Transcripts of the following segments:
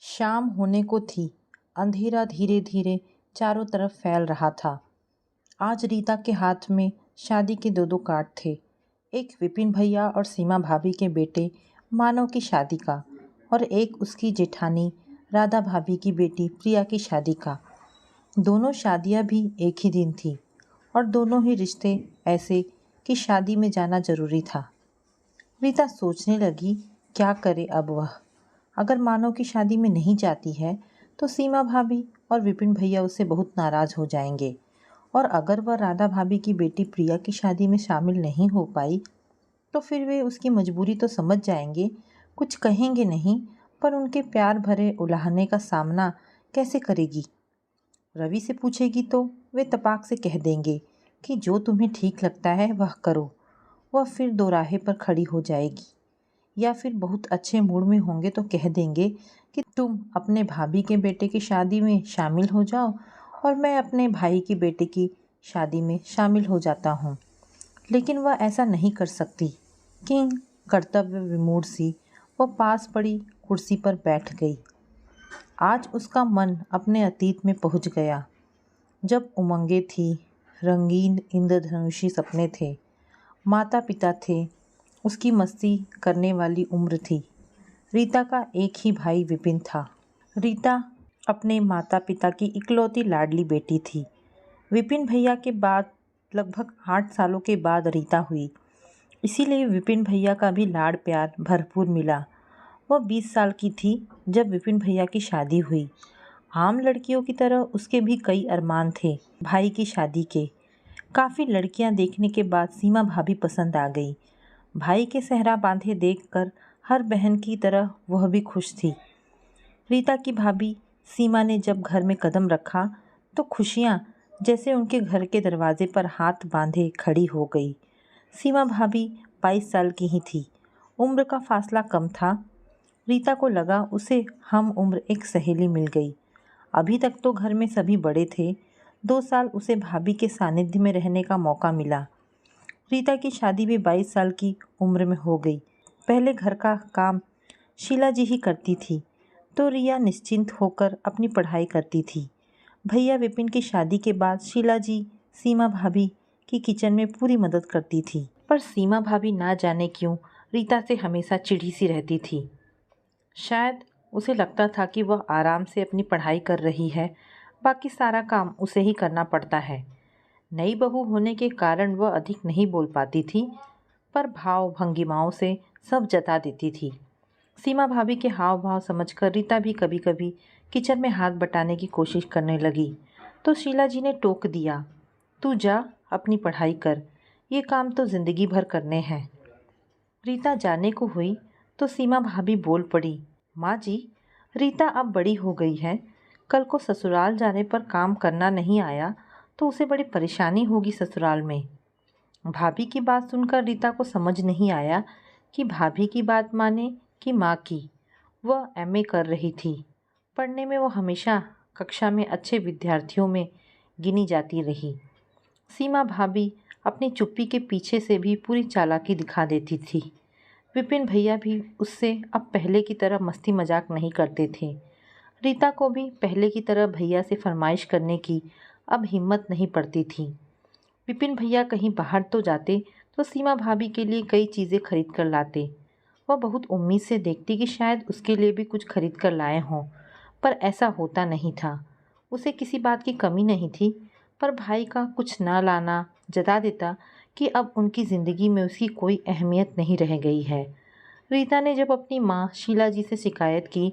शाम होने को थी। अंधेरा धीरे धीरे चारों तरफ फैल रहा था। आज रीता के हाथ में शादी के दो दो कार्ड थे। एक विपिन भैया और सीमा भाभी के बेटे मानव की शादी का और एक उसकी जेठानी राधा भाभी की बेटी प्रिया की शादी का। दोनों शादियां भी एक ही दिन थी और दोनों ही रिश्ते ऐसे कि शादी में जाना जरूरी था। रीता सोचने लगी, क्या करे अब वह। अगर मानव की शादी में नहीं जाती है तो सीमा भाभी और विपिन भैया उससे बहुत नाराज़ हो जाएंगे, और अगर वह राधा भाभी की बेटी प्रिया की शादी में शामिल नहीं हो पाई तो फिर वे उसकी मजबूरी तो समझ जाएंगे, कुछ कहेंगे नहीं, पर उनके प्यार भरे उलाहने का सामना कैसे करेगी। रवि से पूछेगी तो वे तपाक से कह देंगे कि जो तुम्हें ठीक लगता है वह करो। वह फिर दोराहे पर खड़ी हो जाएगी, या फिर बहुत अच्छे मूड में होंगे तो कह देंगे कि तुम अपने भाभी के बेटे की शादी में शामिल हो जाओ और मैं अपने भाई की बेटे की शादी में शामिल हो जाता हूँ। लेकिन वह ऐसा नहीं कर सकती। किंग कर्तव्य विमूढ़ सी वह पास पड़ी कुर्सी पर बैठ गई। आज उसका मन अपने अतीत में पहुँच गया, जब उमंगें थी, रंगीन इंद्रधनुषी सपने थे, माता पिता थे, उसकी मस्ती करने वाली उम्र थी। रीता का एक ही भाई विपिन था। रीता अपने माता पिता की इकलौती लाडली बेटी थी। विपिन भैया के बाद लगभग 8 सालों के बाद रीता हुई, इसीलिए विपिन भैया का भी लाड़ प्यार भरपूर मिला। वह 20 साल की थी जब विपिन भैया की शादी हुई। आम लड़कियों की तरह उसके भी कई अरमान थे भाई की शादी के। काफ़ी लड़कियां देखने के बाद सीमा भाभी पसंद आ गई। भाई के सेहरा बांधे देखकर हर बहन की तरह वह भी खुश थी। रीता की भाभी सीमा ने जब घर में कदम रखा तो खुशियां जैसे उनके घर के दरवाजे पर हाथ बांधे खड़ी हो गई। सीमा भाभी 22 साल की ही थी। उम्र का फासला कम था। रीता को लगा उसे हम उम्र एक सहेली मिल गई। अभी तक तो घर में सभी बड़े थे। 2 साल उसे भाभी के सानिध्य में रहने का मौका मिला। रीता की शादी भी 22 साल की उम्र में हो गई। पहले घर का काम शीला जी ही करती थी, तो रिया निश्चिंत होकर अपनी पढ़ाई करती थी। भैया विपिन की शादी के बाद शीला जी सीमा भाभी की किचन में पूरी मदद करती थी, पर सीमा भाभी ना जाने क्यों रीता से हमेशा चिढ़ी सी रहती थी। शायद उसे लगता था कि वह आराम से अपनी पढ़ाई कर रही है, बाकी सारा काम उसे ही करना पड़ता है। नई बहू होने के कारण वह अधिक नहीं बोल पाती थी, पर भाव भंगिमाओं से सब जता देती थी। सीमा भाभी के हाव भाव समझकर रीता भी कभी कभी किचन में हाथ बटाने की कोशिश करने लगी, तो शीला जी ने टोक दिया, तू जा अपनी पढ़ाई कर, ये काम तो जिंदगी भर करने हैं। रीता जाने को हुई तो सीमा भाभी बोल पड़ी, माँ जी, रीता अब बड़ी हो गई है, कल को ससुराल जाने पर काम करना नहीं आया तो उसे बड़ी परेशानी होगी ससुराल में। भाभी की बात सुनकर रीता को समझ नहीं आया कि भाभी की बात माने कि माँ की। वह एमए कर रही थी। पढ़ने में वह हमेशा कक्षा में अच्छे विद्यार्थियों में गिनी जाती रही। सीमा भाभी अपनी चुप्पी के पीछे से भी पूरी चालाकी दिखा देती थी। विपिन भैया भी उससे अब पहले की तरह मस्ती मजाक नहीं करते थे। रीता को भी पहले की तरह भैया से फरमाइश करने की अब हिम्मत नहीं पड़ती थी। विपिन भैया कहीं बाहर तो जाते तो सीमा भाभी के लिए कई चीज़ें खरीद कर लाते। वह बहुत उम्मीद से देखती कि शायद उसके लिए भी कुछ खरीद कर लाए हों, पर ऐसा होता नहीं था। उसे किसी बात की कमी नहीं थी, पर भाई का कुछ ना लाना जता देता कि अब उनकी ज़िंदगी में उसकी कोई अहमियत नहीं रह गई है। रीता ने जब अपनी माँ शीला जी से शिकायत की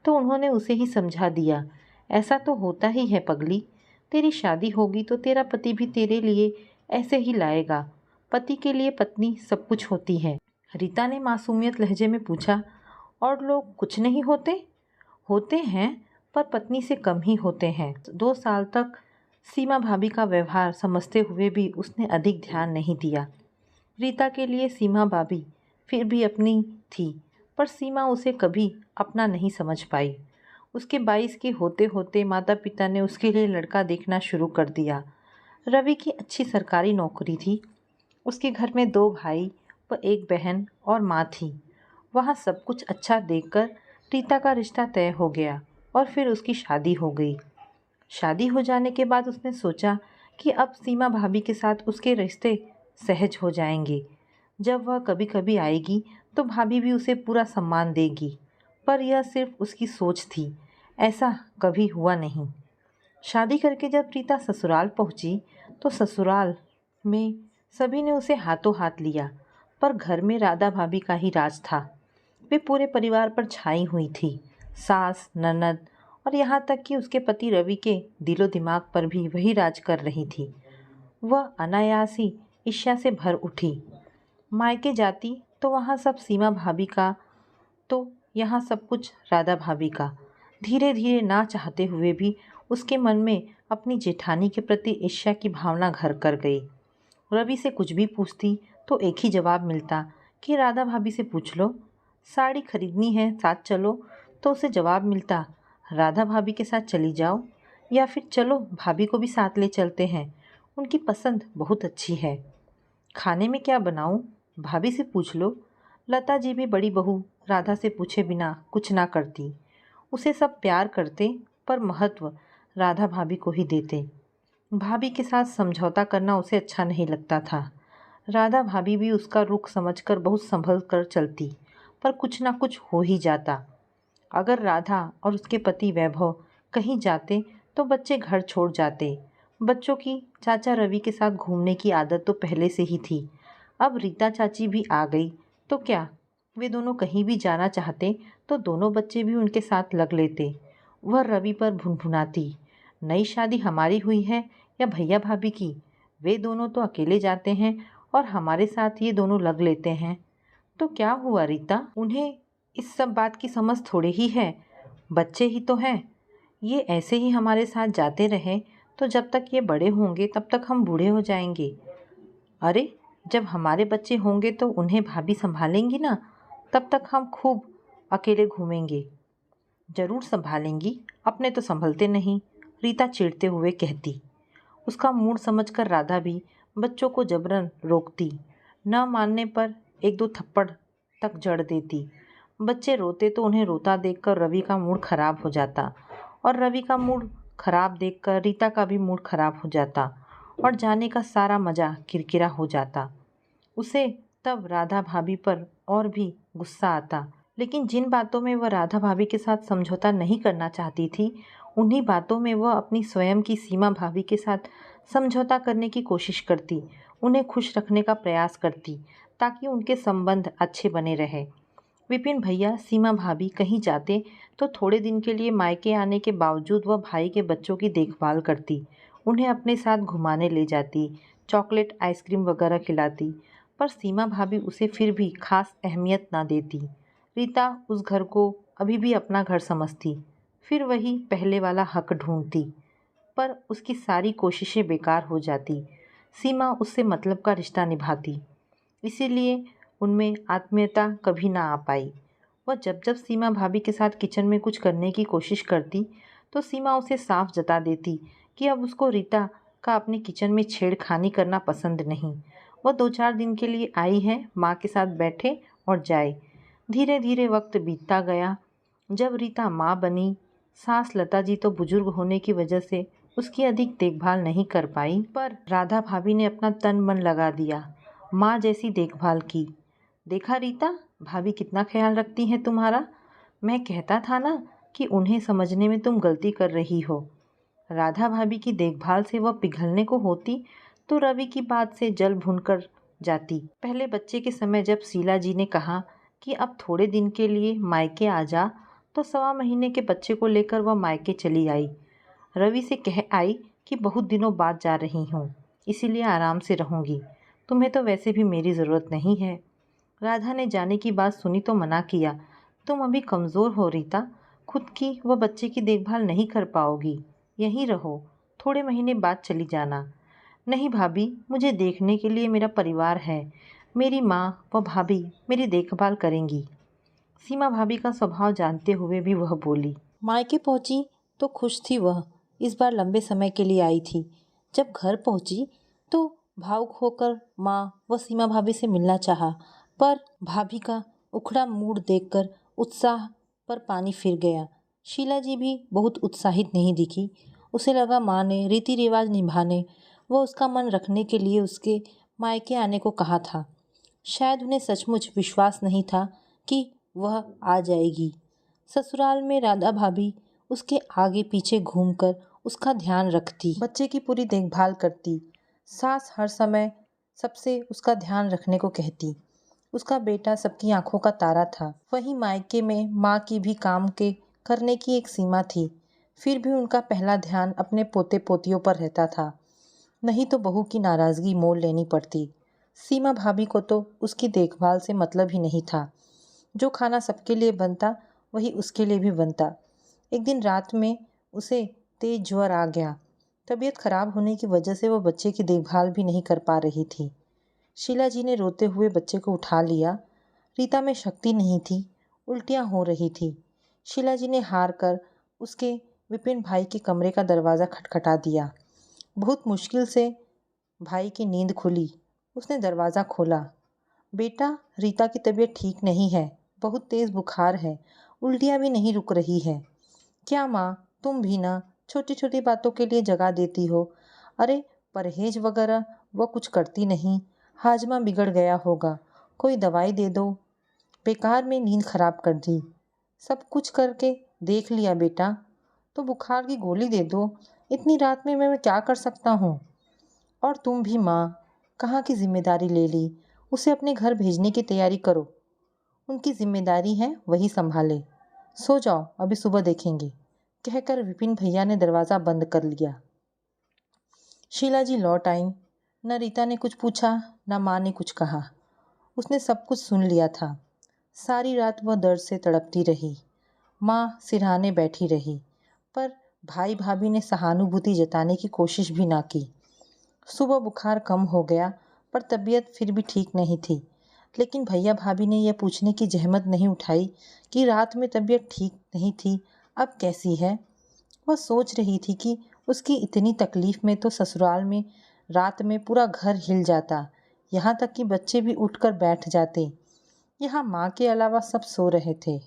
तो उन्होंने उसे ही समझा दिया, ऐसा तो होता ही है पगली, तेरी शादी होगी तो तेरा पति भी तेरे लिए ऐसे ही लाएगा। पति के लिए पत्नी सब कुछ होती है। रीता ने मासूमियत लहजे में पूछा, और लोग कुछ नहीं होते? होते हैं, पर पत्नी से कम ही होते हैं। 2 साल तक सीमा भाभी का व्यवहार समझते हुए भी उसने अधिक ध्यान नहीं दिया। रीता के लिए सीमा भाभी फिर भी अपनी थी, पर सीमा उसे कभी अपना नहीं समझ पाई। उसके 22 के होते होते माता पिता ने उसके लिए लड़का देखना शुरू कर दिया। रवि की अच्छी सरकारी नौकरी थी। उसके घर में 2 भाई व 1 बहन और माँ थी। वहाँ सब कुछ अच्छा देखकर रीता का रिश्ता तय हो गया और फिर उसकी शादी हो गई। शादी हो जाने के बाद उसने सोचा कि अब सीमा भाभी के साथ उसके रिश्ते सहज हो जाएंगे। जब वह कभी कभी आएगी तो भाभी भी उसे पूरा सम्मान देगी। पर यह सिर्फ उसकी सोच थी, ऐसा कभी हुआ नहीं। शादी करके जब रीता ससुराल पहुंची तो ससुराल में सभी ने उसे हाथों हाथ लिया, पर घर में राधा भाभी का ही राज था। वे पूरे परिवार पर छाई हुई थी, सास, ननद और यहाँ तक कि उसके पति रवि के दिलो दिमाग पर भी वही राज कर रही थी। वह अनायास ही ईर्ष्या से भर उठी। मायके जाती तो वहाँ सब सीमा भाभी का, तो यहाँ सब कुछ राधा भाभी का। धीरे धीरे ना चाहते हुए भी उसके मन में अपनी जेठानी के प्रति ईर्ष्या की भावना घर कर गई। रवि से कुछ भी पूछती तो एक ही जवाब मिलता कि राधा भाभी से पूछ लो। साड़ी खरीदनी है, साथ चलो, तो उसे जवाब मिलता राधा भाभी के साथ चली जाओ, या फिर चलो भाभी को भी साथ ले चलते हैं, उनकी पसंद बहुत अच्छी है। खाने में क्या बनाऊं, भाभी से पूछ लो। लता जी भी बड़ी बहू राधा से पूछे बिना कुछ ना करती। उसे सब प्यार करते पर महत्व राधा भाभी को ही देते। भाभी के साथ समझौता करना उसे अच्छा नहीं लगता था। राधा भाभी भी उसका रुख समझकर बहुत संभल कर चलती, पर कुछ ना कुछ हो ही जाता। अगर राधा और उसके पति वैभव कहीं जाते तो बच्चे घर छोड़ जाते। बच्चों की चाचा रवि के साथ घूमने की आदत तो पहले से ही थी। अब रीता चाची भी आ गई तो क्या वे दोनों कहीं भी जाना चाहते तो दोनों बच्चे भी उनके साथ लग लेते। वह रवि पर भुनभुनाती, नई शादी हमारी हुई है या भैया भाभी की? वे दोनों तो अकेले जाते हैं और हमारे साथ ये दोनों लग लेते हैं। तो क्या हुआ रीता, उन्हें इस सब बात की समझ थोड़े ही है। बच्चे ही तो हैं। ये ऐसे ही हमारे साथ जाते रहे तो जब तक ये बड़े होंगे तब तक हम बूढ़े हो जाएंगे। अरे, जब हमारे बच्चे होंगे तो उन्हें भाभी संभालेंगी ना, तब तक हम खूब अकेले घूमेंगे। जरूर संभालेंगी, अपने तो संभलते नहीं, रीता चिढ़ते हुए कहती। उसका मूड समझकर राधा भी बच्चों को जबरन रोकती। न मानने पर एक दो थप्पड़ तक जड़ देती। बच्चे रोते तो उन्हें रोता देखकर रवि का मूड खराब हो जाता, और रवि का मूड खराब देखकर रीता का भी मूड खराब हो जाता, और जाने का सारा मज़ा किरकिरा हो जाता। उसे तब राधा भाभी पर और भी गुस्सा आता, लेकिन जिन बातों में वह राधा भाभी के साथ समझौता नहीं करना चाहती थी, उन्हीं बातों में वह अपनी स्वयं की सीमा भाभी के साथ समझौता करने की कोशिश करती, उन्हें खुश रखने का प्रयास करती ताकि उनके संबंध अच्छे बने रहे। विपिन भैया, सीमा भाभी कहीं जाते तो थोड़े दिन के लिए मायके आने के बावजूद वह भाई के बच्चों की देखभाल करती, उन्हें अपने साथ घुमाने ले जाती, चॉकलेट आइसक्रीम वगैरह खिलाती, पर सीमा भाभी उसे फिर भी खास अहमियत ना देती। रीता उस घर को अभी भी अपना घर समझती, फिर वही पहले वाला हक ढूंढती, पर उसकी सारी कोशिशें बेकार हो जाती। सीमा उससे मतलब का रिश्ता निभाती, इसीलिए उनमें आत्मीयता कभी ना आ पाई। वह जब जब सीमा भाभी के साथ किचन में कुछ करने की कोशिश करती तो सीमा उसे साफ जता देती कि अब उसको रीता का अपने किचन में छेड़खानी करना पसंद नहीं। वह 2-4 दिन के लिए आई है, माँ के साथ बैठे और जाए। धीरे धीरे वक्त बीतता गया। जब रीता माँ बनी, सास लता जी तो बुजुर्ग होने की वजह से उसकी अधिक देखभाल नहीं कर पाई, पर राधा भाभी ने अपना तन मन लगा दिया, माँ जैसी देखभाल की। देखा रीता, भाभी कितना ख्याल रखती हैं तुम्हारा। मैं कहता था ना कि उन्हें समझने में तुम गलती कर रही हो। राधा भाभी की देखभाल से वह पिघलने को होती तो रवि की बात से जल भुन कर जाती। पहले बच्चे के समय जब शीला जी ने कहा कि अब थोड़े दिन के लिए मायके आ जा, तो 1.25 महीने के बच्चे को लेकर वह मायके चली आई। रवि से कह आई कि बहुत दिनों बाद जा रही हूँ, इसीलिए आराम से रहूँगी, तुम्हें तो वैसे भी मेरी ज़रूरत नहीं है। राधा ने जाने की बात सुनी तो मना किया, तुम अभी कमज़ोर हो रीता, खुद की व बच्चे की देखभाल नहीं कर पाओगी, यहीं रहो, थोड़े महीने बाद चली जाना। नहीं भाभी, मुझे देखने के लिए मेरा परिवार है, मेरी माँ व भाभी मेरी देखभाल करेंगी। सीमा भाभी का स्वभाव जानते हुए भी वह बोली। मायके पहुंची तो खुश थी वह, इस बार लंबे समय के लिए आई थी। जब घर पहुंची तो भावुक होकर माँ व सीमा भाभी से मिलना चाहा, पर भाभी का उखड़ा मूड देखकर उत्साह पर पानी फिर गया। शीला जी भी बहुत उत्साहित नहीं दिखी। उसे लगा माँ ने रीति रिवाज निभाने व उसका मन रखने के लिए उसके मायके आने को कहा था। शायद उन्हें सचमुच विश्वास नहीं था कि वह आ जाएगी। ससुराल में राधा भाभी उसके आगे पीछे घूमकर उसका ध्यान रखती, बच्चे की पूरी देखभाल करती। सास हर समय सबसे उसका ध्यान रखने को कहती। उसका बेटा सबकी आंखों का तारा था। वहीं मायके में माँ की भी काम के करने की एक सीमा थी। फिर भी उनका पहला ध्यान अपने पोते पोतियों पर रहता था, नहीं तो बहू की नाराज़गी मोल लेनी पड़ती। सीमा भाभी को तो उसकी देखभाल से मतलब ही नहीं था। जो खाना सबके लिए बनता वही उसके लिए भी बनता। एक दिन रात में उसे तेज ज्वर आ गया। तबीयत खराब होने की वजह से वह बच्चे की देखभाल भी नहीं कर पा रही थी। शीला जी ने रोते हुए बच्चे को उठा लिया। रीता में शक्ति नहीं थी, उल्टियाँ हो रही थी। शीला जी ने हार कर उसके विपिन भाई के कमरे का दरवाज़ा खटखटा दिया। बहुत मुश्किल से भाई की नींद खुली। उसने दरवाज़ा खोला। बेटा, रीता की तबीयत ठीक नहीं है, बहुत तेज़ बुखार है, उल्टियाँ भी नहीं रुक रही है। क्या माँ, तुम भी ना छोटी छोटी बातों के लिए जगा देती हो। अरे परहेज वगैरह वो कुछ करती नहीं, हाजमा बिगड़ गया होगा, कोई दवाई दे दो। बेकार में नींद खराब कर दी। सब कुछ करके देख लिया बेटा, तो बुखार की गोली दे दो। इतनी रात में मैं क्या कर सकता हूँ। और तुम भी माँ, कहाँ की जिम्मेदारी ले ली। उसे अपने घर भेजने की तैयारी करो। उनकी जिम्मेदारी है वही संभाले। सो जाओ, अभी सुबह देखेंगे, कहकर विपिन भैया ने दरवाज़ा बंद कर लिया। शीला जी लौट आईं। न रीता ने कुछ पूछा, न माँ ने कुछ कहा। उसने सब कुछ सुन लिया था। सारी रात वह दर्द से तड़पती रही। माँ सिरहाने बैठी रही, पर भाई भाभी ने सहानुभूति जताने की कोशिश भी ना की। सुबह बुखार कम हो गया, पर तबीयत फिर भी ठीक नहीं थी। लेकिन भैया भाभी ने यह पूछने की जहमत नहीं उठाई कि रात में तबीयत ठीक नहीं थी, अब कैसी है। वह सोच रही थी कि उसकी इतनी तकलीफ में तो ससुराल में रात में पूरा घर हिल जाता, यहाँ तक कि बच्चे भी उठकर बैठ जाते। यहाँ माँ के अलावा सब सो रहे थे।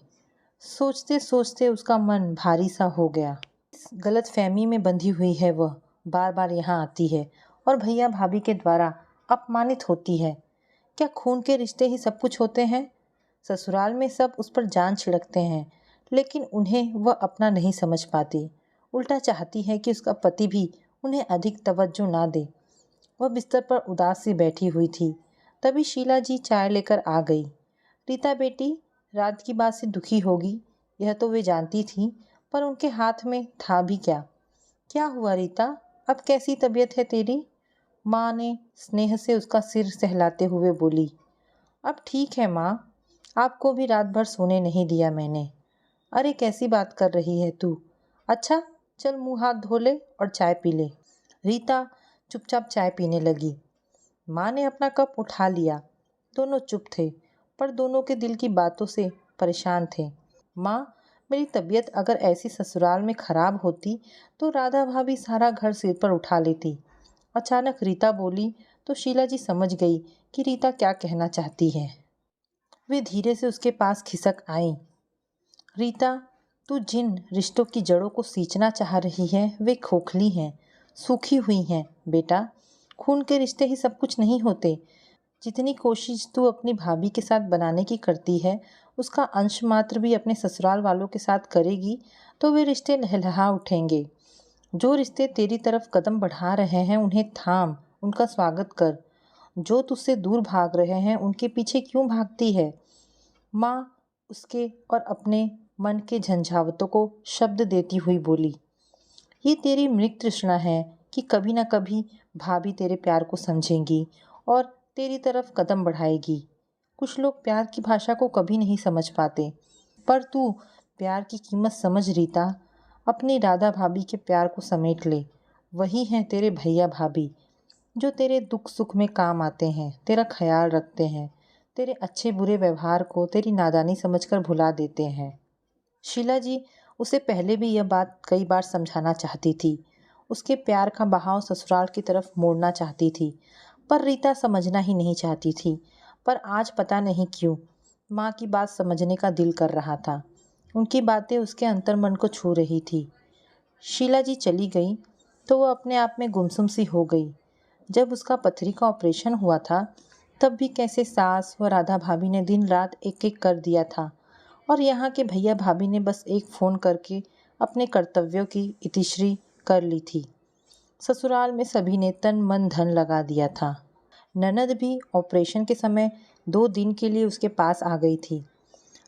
सोचते सोचते उसका मन भारी सा हो गया। इस गलत फहमी में बंधी हुई है वह, बार बार यहाँ आती है और भैया भाभी के द्वारा अपमानित होती है। क्या खून के रिश्ते ही सब कुछ होते हैं। ससुराल में सब उस पर जान छिड़कते हैं, लेकिन उन्हें वह अपना नहीं समझ पाती। उल्टा चाहती है कि उसका पति भी उन्हें अधिक तवज्जो ना दे। वह बिस्तर पर उदास सी बैठी हुई थी। तभी शीला जी चाय लेकर आ गई। रीता बेटी, रात की बात से दुखी होगी, यह तो वे जानती थी, पर उनके हाथ में था भी क्या। क्या हुआ रीता, अब कैसी तबीयत है तेरी। माँ ने स्नेह से उसका सिर सहलाते हुए बोली। अब ठीक है माँ, आपको भी रात भर सोने नहीं दिया मैंने। अरे कैसी बात कर रही है तू। अच्छा चल मुंह हाथ धो ले और चाय पी ले। रीता चुपचाप चाय पीने लगी। माँ ने अपना कप उठा लिया। दोनों चुप थे, पर दोनों के दिल की बातों से परेशान थे। माँ, मेरी तबीयत अगर ऐसी ससुराल में खराब होती तो राधा भाभी सारा घर सिर पर उठा लेती। अचानक रीता बोली तो शीला जी समझ गई कि रीता क्या कहना चाहती है। वे धीरे से उसके पास खिसक आईं। रीता, तू जिन रिश्तों की जड़ों को सींचना चाह रही है वे खोखली हैं, सूखी हुई हैं बेटा। खून के रिश्ते ही सब कुछ नहीं होते। जितनी कोशिश तू अपनी भाभी के साथ बनाने की करती है, उसका अंश मात्र भी अपने ससुराल वालों के साथ करेगी तो वे रिश्ते लहलहा उठेंगे। जो रिश्ते तेरी तरफ कदम बढ़ा रहे हैं उन्हें थाम, उनका स्वागत कर। जो तुझसे दूर भाग रहे हैं उनके पीछे क्यों भागती है। माँ उसके और अपने मन के झंझावतों को शब्द देती हुई बोली। ये तेरी मृत तृष्णा है कि कभी ना कभी भाभी तेरे प्यार को समझेंगी और तेरी तरफ कदम बढ़ाएगी। कुछ लोग प्यार की भाषा को कभी नहीं समझ पाते, पर तू प्यार की कीमत समझ रीता। अपनी राधा भाभी के प्यार को समेट ले। वही हैं तेरे भैया भाभी, जो तेरे दुख सुख में काम आते हैं, तेरा ख्याल रखते हैं, तेरे अच्छे बुरे व्यवहार को तेरी नादानी समझकर भुला देते हैं। शीला जी उसे पहले भी यह बात कई बार समझाना चाहती थी। उसके प्यार का बहाव ससुराल की तरफ मोड़ना चाहती थी, पर रीता समझना ही नहीं चाहती थी। पर आज पता नहीं क्यों माँ की बात समझने का दिल कर रहा था। उनकी बातें उसके अंतर्मन को छू रही थी। शीला जी चली गई तो वो अपने आप में गुमसुम सी हो गई। जब उसका पथरी का ऑपरेशन हुआ था तब भी कैसे सास व राधा भाभी ने दिन रात एक एक कर दिया था, और यहाँ के भैया भाभी ने बस एक फ़ोन करके अपने कर्तव्यों की इतिश्री कर ली थी। ससुराल में सभी ने तन मन धन लगा दिया था। ननद भी ऑपरेशन के समय 2 दिन के लिए उसके पास आ गई थी।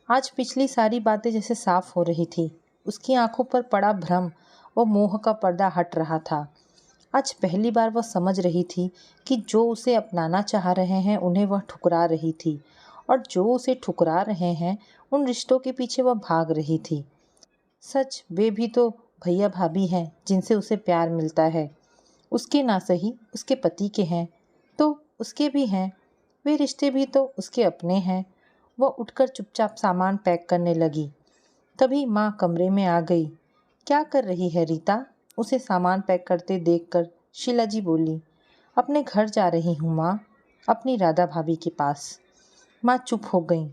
आज पिछली सारी बातें जैसे साफ हो रही थी। उसकी आंखों पर पड़ा भ्रम व मोह का पर्दा हट रहा था। आज पहली बार वह समझ रही थी कि जो उसे अपनाना चाह रहे हैं उन्हें वह ठुकरा रही थी, और जो उसे ठुकरा रहे हैं उन रिश्तों के पीछे वह भाग रही थी। सच वे भी तो भैया भाभी हैं जिनसे उसे प्यार मिलता है। उसके ना सही उसके पति के हैं तो उसके भी हैं, वे रिश्ते भी तो उसके अपने हैं। वह उठकर चुपचाप सामान पैक करने लगी। तभी माँ कमरे में आ गई। क्या कर रही है रीता? उसे सामान पैक करते देखकर शीला जी बोली। अपने घर जा रही हूँ माँ, अपनी राधा भाभी के पास। माँ चुप हो गई।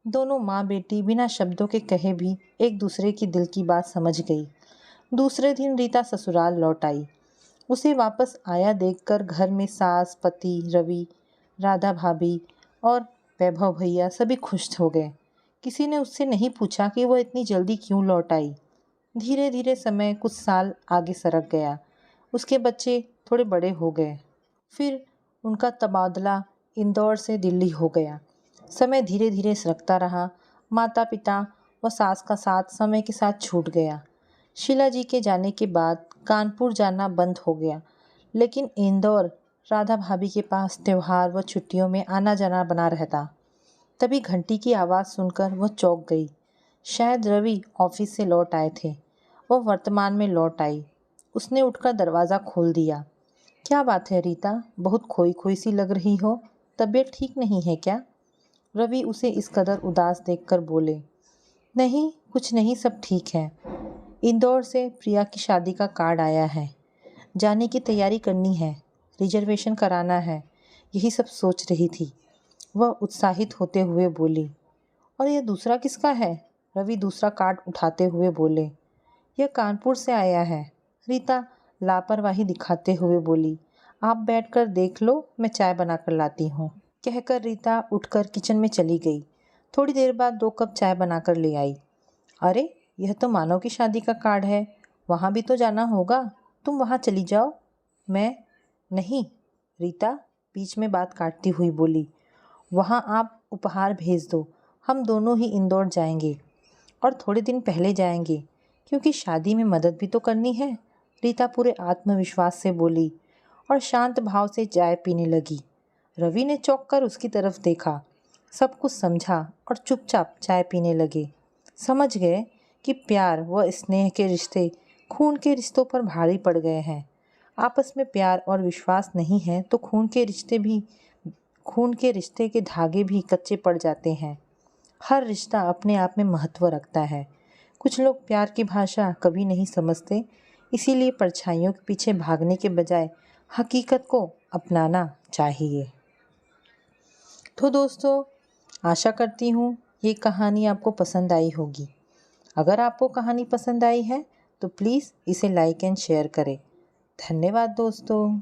दोनों माँ बेटी बिना शब्दों के कहे भी एक दूसरे की दिल की बात समझ गई। दूसरे दिन रीता ससुराल लौट आई। उसे वापस आया देखकर घर में सास, पति, रवि, राधा भाभी और वैभव भैया सभी खुश हो गए। किसी ने उससे नहीं पूछा कि वह इतनी जल्दी क्यों लौट आई। धीरे धीरे समय कुछ साल आगे सरक गया। उसके बच्चे थोड़े बड़े हो गए। फिर उनका तबादला इंदौर से दिल्ली हो गया। समय धीरे धीरे सरकता रहा। माता पिता व सास का साथ समय के साथ छूट गया। शीला जी के जाने के बाद कानपुर जाना बंद हो गया, लेकिन इंदौर राधा भाभी के पास त्योहार व छुट्टियों में आना जाना बना रहता। तभी घंटी की आवाज़ सुनकर वह चौंक गई। शायद रवि ऑफिस से लौट आए थे। वह वर्तमान में लौट आई। उसने उठकर दरवाज़ा खोल दिया। क्या बात है रीता, बहुत खोई खोई सी लग रही हो, तबीयत ठीक नहीं है क्या? रवि उसे इस कदर उदास देखकर बोले। नहीं, कुछ नहीं, सब ठीक है। इंदौर से प्रिया की शादी का कार्ड आया है। जाने की तैयारी करनी है, रिजर्वेशन कराना है, यही सब सोच रही थी। वह उत्साहित होते हुए बोली। और यह दूसरा किसका है? रवि दूसरा कार्ड उठाते हुए बोले। यह कानपुर से आया है। रीता लापरवाही दिखाते हुए बोली। आप बैठकर देख लो, मैं चाय बनाकर लाती हूँ। कहकर रीता उठकर किचन में चली गई। थोड़ी देर बाद 2 कप चाय बनाकर ले आई। अरे, यह तो मानव की शादी का कार्ड है, वहाँ भी तो जाना होगा, तुम वहाँ चली जाओ। मैं नहीं, रीता बीच में बात काटती हुई बोली। वहाँ आप उपहार भेज दो, हम दोनों ही इंदौर जाएंगे, और थोड़े दिन पहले जाएंगे क्योंकि शादी में मदद भी तो करनी है। रीता पूरे आत्मविश्वास से बोली और शांत भाव से चाय पीने लगी। रवि ने चौंक कर उसकी तरफ देखा, सब कुछ समझा और चुपचाप चाय पीने लगे। समझ गए कि प्यार व स्नेह के रिश्ते खून के रिश्तों पर भारी पड़ गए हैं। आपस में प्यार और विश्वास नहीं है तो खून के रिश्ते के धागे भी कच्चे पड़ जाते हैं। हर रिश्ता अपने आप में महत्व रखता है। कुछ लोग प्यार की भाषा कभी नहीं समझते, इसीलिए परछाइयों के पीछे भागने के बजाय हकीकत को अपनाना चाहिए। तो दोस्तों, आशा करती हूँ ये कहानी आपको पसंद आई होगी। अगर आपको कहानी पसंद आई है तो प्लीज़ इसे लाइक एंड शेयर करें। धन्यवाद दोस्तों।